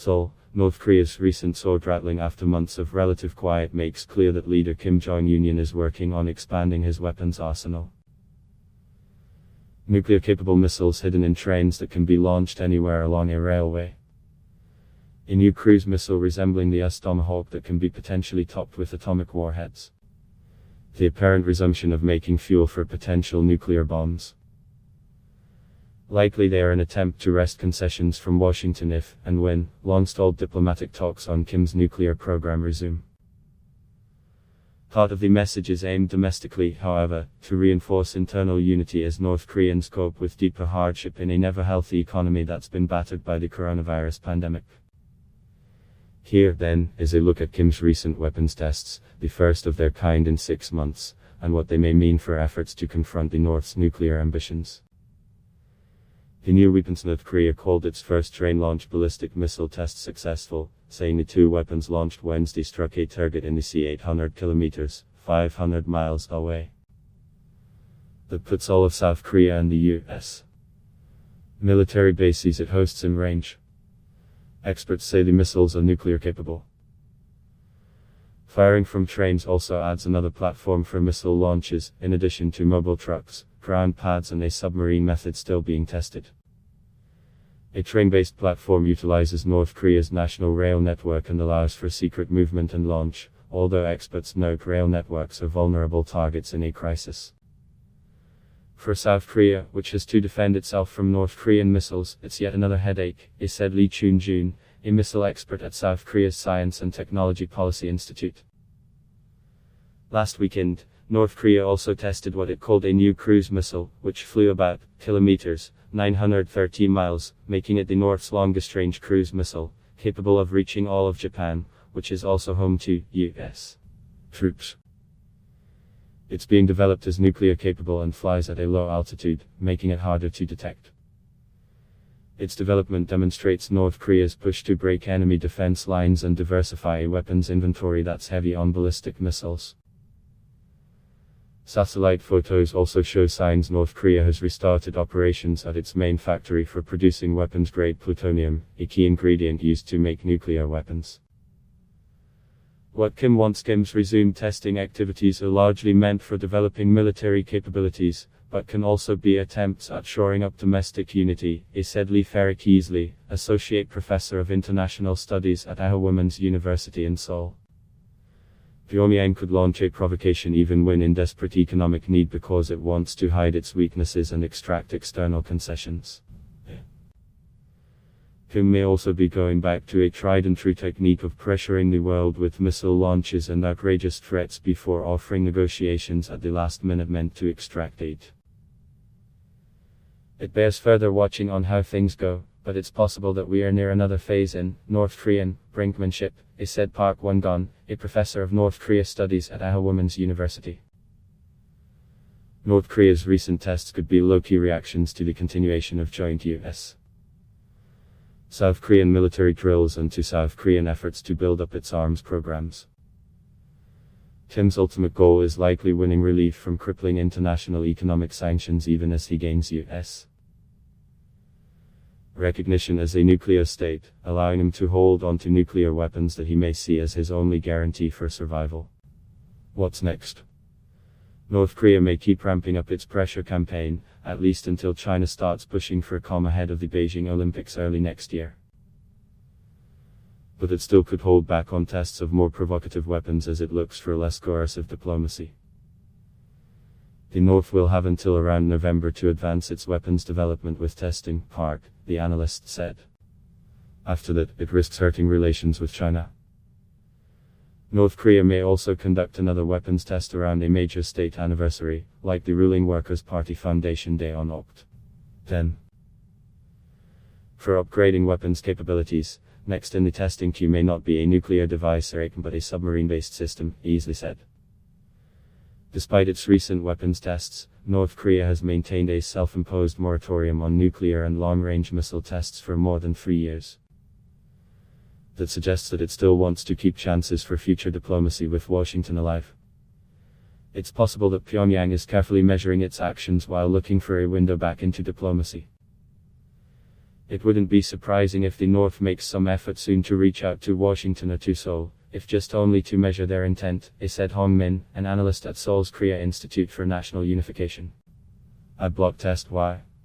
Seoul, North Korea's recent sword-rattling after months of relative quiet makes clear that leader Kim Jong Un is working on expanding his weapons arsenal. Nuclear-capable missiles hidden in trains that can be launched anywhere along a railway. A new cruise missile resembling the US Tomahawk that can be potentially topped with atomic warheads. The apparent resumption of making fuel for potential nuclear bombs. Likely they are an attempt to wrest concessions from Washington if, and when, long-stalled diplomatic talks on Kim's nuclear program resume. Part of the message is aimed domestically, however, to reinforce internal unity as North Koreans cope with deeper hardship in a never-healthy economy that's been battered by the coronavirus pandemic. Here, then, is a look at Kim's recent weapons tests, the first of their kind in 6 months, and what they may mean for efforts to confront the North's nuclear ambitions. The new weapons. North Korea called its first train-launched ballistic missile test successful, saying the two weapons launched Wednesday struck a target in the sea 800 kilometers, 500 miles away. That puts all of South Korea and the U.S. military bases it hosts in range. Experts say the missiles are nuclear capable. Firing from trains also adds another platform for missile launches, in addition to mobile trucks, ground pads and a submarine method still being tested. A train-based platform utilizes North Korea's national rail network and allows for secret movement and launch, although experts note rail networks are vulnerable targets in a crisis. For South Korea, which has to defend itself from North Korean missiles, it's yet another headache, said Lee Chun-jun, a missile expert at South Korea's Science and Technology Policy Institute. Last weekend, North Korea also tested what it called a new cruise missile, which flew about kilometers, 930 miles, making it the North's longest-range cruise missile, capable of reaching all of Japan, which is also home to U.S. troops. It's being developed as nuclear-capable and flies at a low altitude, making it harder to detect. Its development demonstrates North Korea's push to break enemy defense lines and diversify a weapons inventory that's heavy on ballistic missiles. Satellite photos also show signs North Korea has restarted operations at its main factory for producing weapons-grade plutonium, a key ingredient used to make nuclear weapons. What Kim wants. Kim's resumed testing activities are largely meant for developing military capabilities, but can also be attempts at shoring up domestic unity, said Lee Farrah-Keasley, Associate Professor of International Studies at SEOUL Women's University in Seoul. Pyongyang could launch a provocation even when in desperate economic need because it wants to hide its weaknesses and extract external concessions. Kim may also be going back to a tried-and-true technique of pressuring the world with missile launches and outrageous threats before offering negotiations at the last minute meant to extract aid. It bears further watching on how things go, but it's possible that we are near another phase in North Korean brinkmanship, said Park Won-gon, a professor of North Korea studies at SEOUL Women's University. North Korea's recent tests could be low-key reactions to the continuation of joint U.S. South Korean military drills and to South Korean efforts to build up its arms programs. Kim's ultimate goal is likely winning relief from crippling international economic sanctions even as he gains U.S. recognition as a nuclear state, allowing him to hold on to nuclear weapons that he may see as his only guarantee for survival. What's next? North Korea may keep ramping up its pressure campaign, at least until China starts pushing for a calm ahead of the Beijing Olympics early next year. But it still could hold back on tests of more provocative weapons as it looks for less coercive diplomacy. The North will have until around November to advance its weapons development with testing, Park, the analyst said. After that, it risks hurting relations with China. North Korea may also conduct another weapons test around a major state anniversary, like the ruling Workers' Party Foundation Day on Oct. 10. For upgrading weapons capabilities, next in the testing queue may not be a nuclear device but a submarine-based system, Easley said. Despite its recent weapons tests, North Korea has maintained a self-imposed moratorium on nuclear and long-range missile tests for more than 3 years. That suggests that it still wants to keep chances for future diplomacy with Washington alive. It's possible that Pyongyang is carefully measuring its actions while looking for a window back into diplomacy. It wouldn't be surprising if the North makes some effort soon to reach out to Washington or to Seoul, if just only to measure their intent, said Hong Min, an analyst at Seoul's Korea Institute for National Unification. I block test why.